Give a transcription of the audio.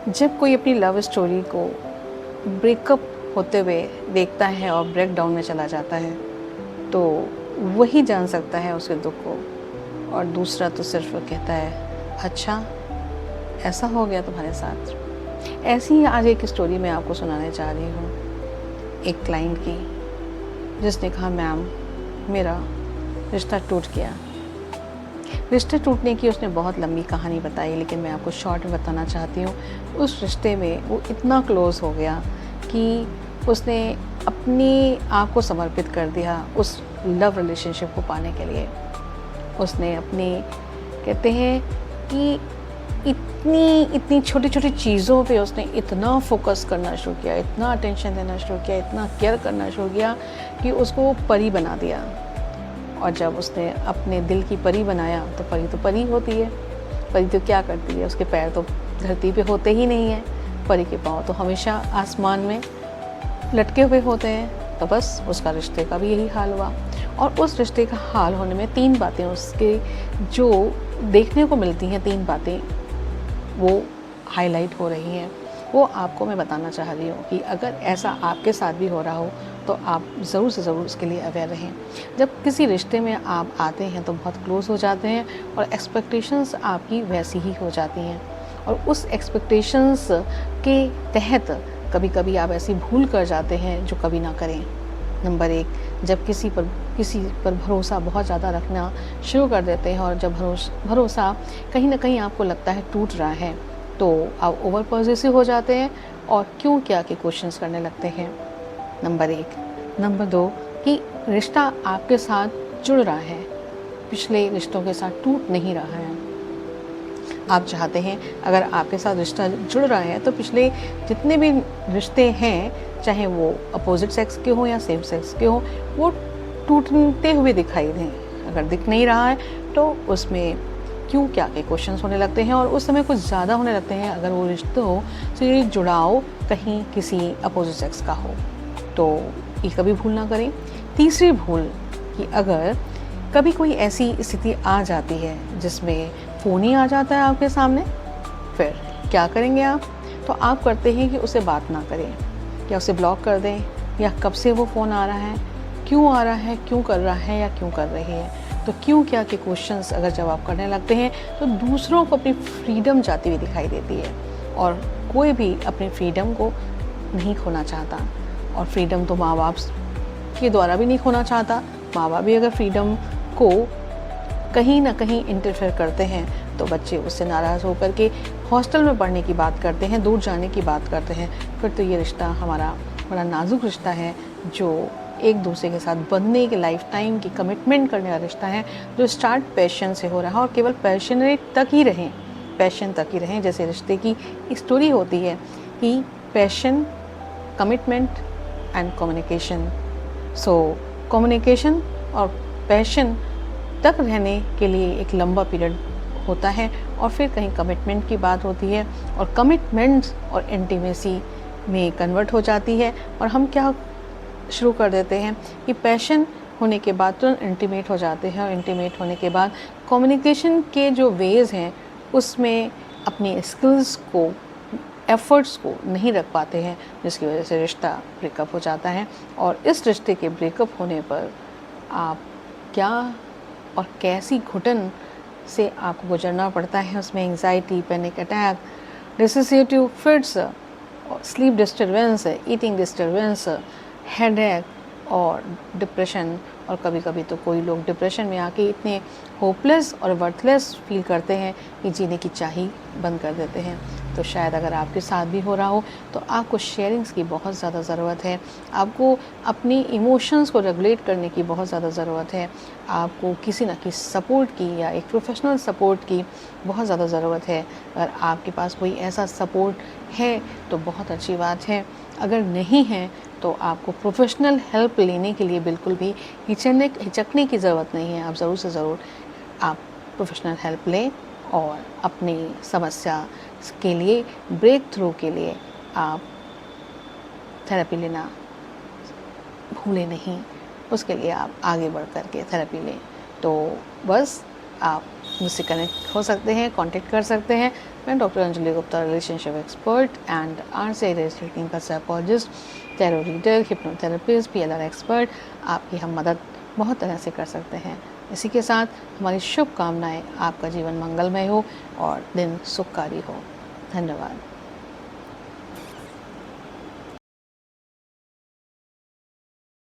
जब कोई अपनी लव स्टोरी को ब्रेकअप होते हुए देखता है और ब्रेक डाउन में चला जाता है, तो वही जान सकता है उसके दुख को। और दूसरा तो सिर्फ कहता है, अच्छा ऐसा हो गया तुम्हारे साथ। ऐसी ही आज एक स्टोरी मैं आपको सुनाने जा रही हूँ, एक क्लाइंट की, जिसने कहा, मैम मेरा रिश्ता टूट गया। रिश्ते टूटने की उसने बहुत लंबी कहानी बताई, लेकिन मैं आपको शॉर्ट में बताना चाहती हूँ। उस रिश्ते में वो इतना क्लोज़ हो गया कि उसने अपने आप को समर्पित कर दिया उस लव रिलेशनशिप को पाने के लिए। उसने अपने, कहते हैं कि इतनी इतनी छोटी छोटी चीज़ों पे उसने इतना फोकस करना शुरू किया, इतना अटेंशन देना शुरू किया, इतना केयर करना शुरू किया कि उसको परी बना दिया। और जब उसने अपने दिल की परी बनाया, तो परी होती है। परी तो क्या करती है, उसके पैर तो धरती पे होते ही नहीं है, परी के पाँव तो हमेशा आसमान में लटके हुए होते हैं। तो बस उसका रिश्ते का भी यही हाल हुआ। और उस रिश्ते का हाल होने में 3 बातें उसके जो देखने को मिलती हैं, 3 बातें वो हाईलाइट हो रही हैं। वो आपको मैं बताना चाह रही हूँ कि अगर ऐसा आपके साथ भी हो रहा हो तो आप ज़रूर से ज़रूर इसके लिए अवेयर रहें। जब किसी रिश्ते में आप आते हैं तो बहुत क्लोज़ हो जाते हैं और एक्सपेक्टेशंस आपकी वैसी ही हो जाती हैं, और उस एक्सपेक्टेशंस के तहत कभी कभी आप ऐसी भूल कर जाते हैं जो कभी ना करें। नंबर 1, जब किसी पर भरोसा बहुत ज़्यादा रखना शुरू कर देते हैं, और जब भरोसा कहीं ना कहीं आपको लगता है टूट रहा है, तो आप ओवर पॉजिटिव हो जाते हैं और क्यों क्या के क्वेश्चंस करने लगते हैं। नंबर 1। नंबर 2, कि रिश्ता आपके साथ जुड़ रहा है, पिछले रिश्तों के साथ टूट नहीं रहा है। आप चाहते हैं अगर आपके साथ रिश्ता जुड़ रहा है तो पिछले जितने भी रिश्ते हैं, चाहे वो अपोजिट सेक्स के हों या सेम सेक्स के हों, वो टूटते हुए दिखाई दें। अगर दिख नहीं रहा है तो उसमें क्यों क्या के क्वेश्चंस होने लगते हैं, और उस समय कुछ ज़्यादा होने लगते हैं अगर वो रिश्तों से ये जुड़ाव कहीं किसी अपोजिट सेक्स का हो। तो ये कभी भूल ना करें। तीसरी भूल, कि अगर कभी कोई ऐसी स्थिति आ जाती है जिसमें फ़ोन ही आ जाता है आपके सामने, फिर क्या करेंगे आप? तो आप करते हैं कि उसे बात ना करें, या उसे ब्लॉक कर दें, या कब से वो फ़ोन आ रहा है, क्यों आ रहा है, क्यों कर रहा है या क्यों कर रही है। तो क्यों क्या के क्वेश्चंस अगर जवाब करने लगते हैं तो दूसरों को अपनी फ्रीडम जाती हुई दिखाई देती है, और कोई भी अपनी फ्रीडम को नहीं खोना चाहता। और फ्रीडम तो माँ बाप के द्वारा भी नहीं खोना चाहता। माँ बाप भी अगर फ्रीडम को कहीं ना कहीं इंटरफेयर करते हैं तो बच्चे उससे नाराज़ होकर के हॉस्टल में पढ़ने की बात करते हैं, दूर जाने की बात करते हैं। फिर तो ये रिश्ता हमारा बड़ा नाजुक रिश्ता है, जो एक दूसरे के साथ बनने के लाइफ टाइम की कमिटमेंट करने वाला रिश्ता है, जो स्टार्ट पैशन से हो रहा है, और केवल पैशनेट तक ही रहें, पैशन तक ही रहें। जैसे रिश्ते की स्टोरी होती है कि passion, commitment and communication. So communication और पैशन तक रहने के लिए एक लंबा पीरियड होता है, और फिर कहीं कमिटमेंट की बात होती है, और कमिटमेंट्स और इंटीमेसी में कन्वर्ट हो जाती है। और हम क्या शुरू कर देते हैं कि पैशन होने के बाद तुरंत इंटीमेट हो जाते हैं, और इंटीमेट होने के बाद कम्युनिकेशन के जो वेज़ हैं उसमें अपनी स्किल्स को, एफ़र्ट्स को नहीं रख पाते हैं, जिसकी वजह से रिश्ता ब्रेकअप हो जाता है। और इस रिश्ते के ब्रेकअप होने पर आप क्या और कैसी घुटन से आपको गुजरना पड़ता है, उसमें anxiety, panic attack, dissociative fits, sleep disturbance, eating disturbance, headache और डिप्रेशन। और कभी कभी तो कोई लोग डिप्रेशन में आके इतने होपलेस और वर्थलेस फील करते हैं कि जीने की चाह ही बंद कर देते हैं। तो शायद अगर आपके साथ भी हो रहा हो तो आपको शेयरिंग्स की बहुत ज़्यादा ज़रूरत है। आपको अपनी इमोशंस को रेगुलेट करने की बहुत ज़्यादा ज़रूरत है। आपको किसी न किसी सपोर्ट की या एक प्रोफेशनल सपोर्ट की बहुत ज़्यादा ज़रूरत है। अगर आपके पास कोई ऐसा सपोर्ट है तो बहुत अच्छी बात है, अगर नहीं है तो आपको प्रोफेशनल हेल्प लेने के लिए बिल्कुल भी हिचकने की ज़रूरत नहीं है। आप ज़रूर से ज़रूर आप प्रोफेशनल हेल्प लें, और अपनी समस्या के लिए, ब्रेक थ्रू के लिए आप थेरेपी लेना भूलें नहीं। उसके लिए आप आगे बढ़ कर के थेरेपी लें। तो बस आप मुझसे कनेक्ट हो सकते हैं, कांटेक्ट कर सकते हैं। मैं doctor Anjali Gupta, relationship expert and RCI का psychologist, tarot reader, hypnotherapist, PLR expert. आपकी हम मदद बहुत तरह से कर सकते हैं। इसी के साथ हमारी शुभकामनाएं, आपका जीवन मंगलमय हो और दिन सुखकारी हो। धन्यवाद।